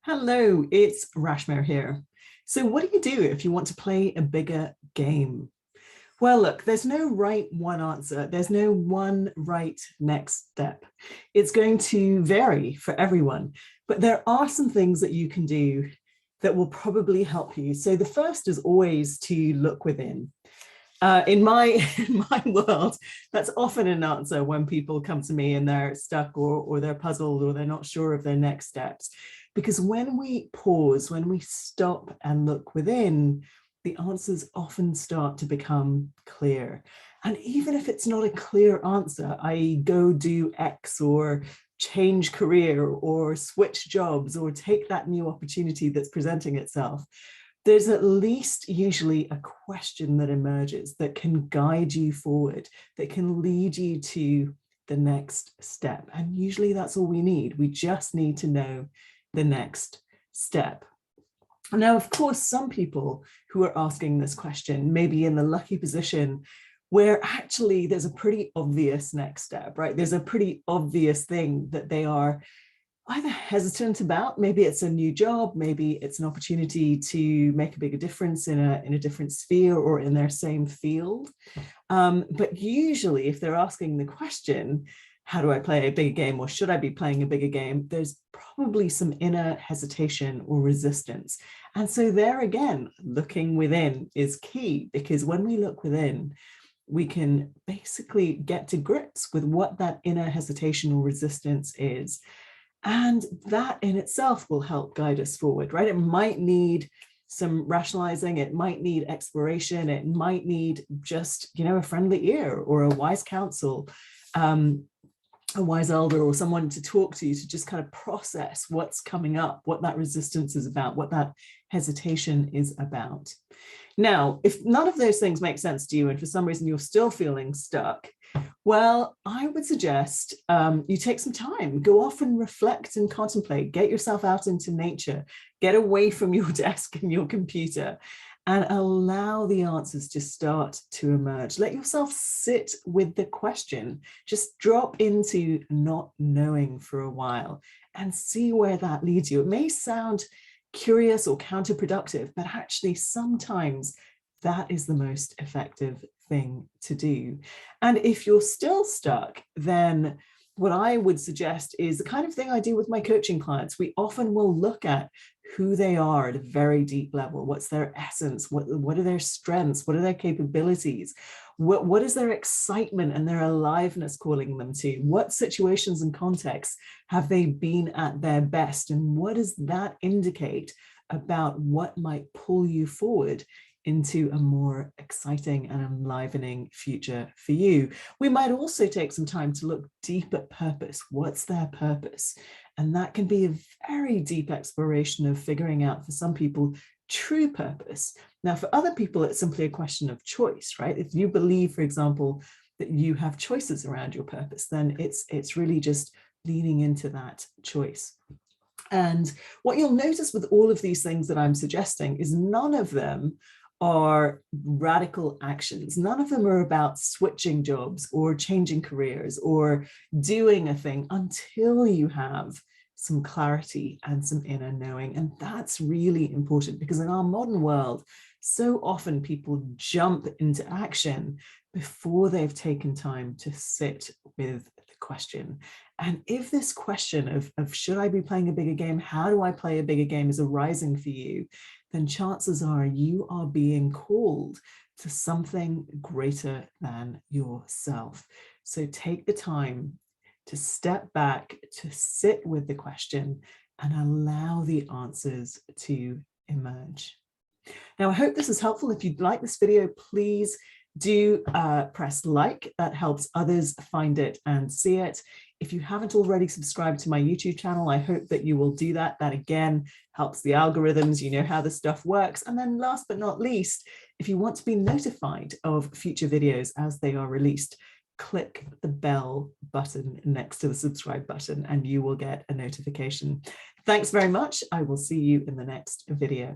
Hello, it's Rashmir here. So what do you do if you want to play a bigger game? Well, look, there's no right one answer. There's no one right next step. It's going to vary for everyone, but there are some things that you can do that will probably help you. So the first is always to look within. In my in my world, that's often an answer when people come to me and they're stuck or they're puzzled or they're not sure of their next steps. Because when we pause, when we stop and look within, the answers often start to become clear. And even if it's not a clear answer, I go do X or change career or switch jobs or take that new opportunity that's presenting itself, there's at least usually a question that emerges that can guide you forward, that can lead you to the next step. And usually that's all we need. We just need to know the next step. Now, of course, some people who are asking this question may be in the lucky position where actually there's a pretty obvious next step, right? There's a pretty obvious thing that they are either hesitant about. Maybe it's a new job, maybe it's an opportunity to make a bigger difference in a different sphere or in their same field. But usually if they're asking the question, how do I play a bigger game or should I be playing a bigger game? There's probably some inner hesitation or resistance. And so there again, looking within is key, because when we look within, we can basically get to grips with what that inner hesitation or resistance is. And that in itself will help guide us forward, right? It might need some rationalizing, it might need exploration, it might need just, a friendly ear or a wise counsel, a wise elder or someone to talk to just kind of process what's coming up, what that resistance is about, what that hesitation is about. Now, if none of those things make sense to you and for some reason you're still feeling stuck, well, I would suggest you take some time, go off and reflect and contemplate, get yourself out into nature, get away from your desk and your computer, and allow the answers to start to emerge. Let yourself sit with the question. Just drop into not knowing for a while and see where that leads you. It may sound curious or counterproductive, but actually sometimes that is the most effective thing to do. And if you're still stuck, then what I would suggest is the kind of thing I do with my coaching clients. We often will look at who they are at a very deep level. What's their essence? What are their strengths? What are their capabilities? What is their excitement and their aliveness calling them to? What situations and contexts have they been at their best? And what does that indicate about what might pull you forward into a more exciting and enlivening future for you? We might also take some time to look deep at purpose. What's their purpose? And that can be a very deep exploration of figuring out, for some people, true purpose. Now, for other people, it's simply a question of choice, right? If you believe, for example, that you have choices around your purpose, then it's really just leaning into that choice. And what you'll notice with all of these things that I'm suggesting is none of them are radical actions. None of them are about switching jobs or changing careers or doing a thing until you have some clarity and some inner knowing. And that's really important, because in our modern world, so often people jump into action before they've taken time to sit with the question. And if this question of should I be playing a bigger game, how do I play a bigger game, is arising for you, then chances are you are being called to something greater than yourself. So take the time to step back, to sit with the question, and allow the answers to emerge. Now, I hope this is helpful. If you'd like this video, please do press like. That helps others find it and see it. If you haven't already subscribed to my YouTube channel, I hope that you will do that. That again helps the algorithms, you know how this stuff works. And then last but not least, if you want to be notified of future videos as they are released, click the bell button next to the subscribe button and you will get a notification. Thanks very much. I will see you in the next video.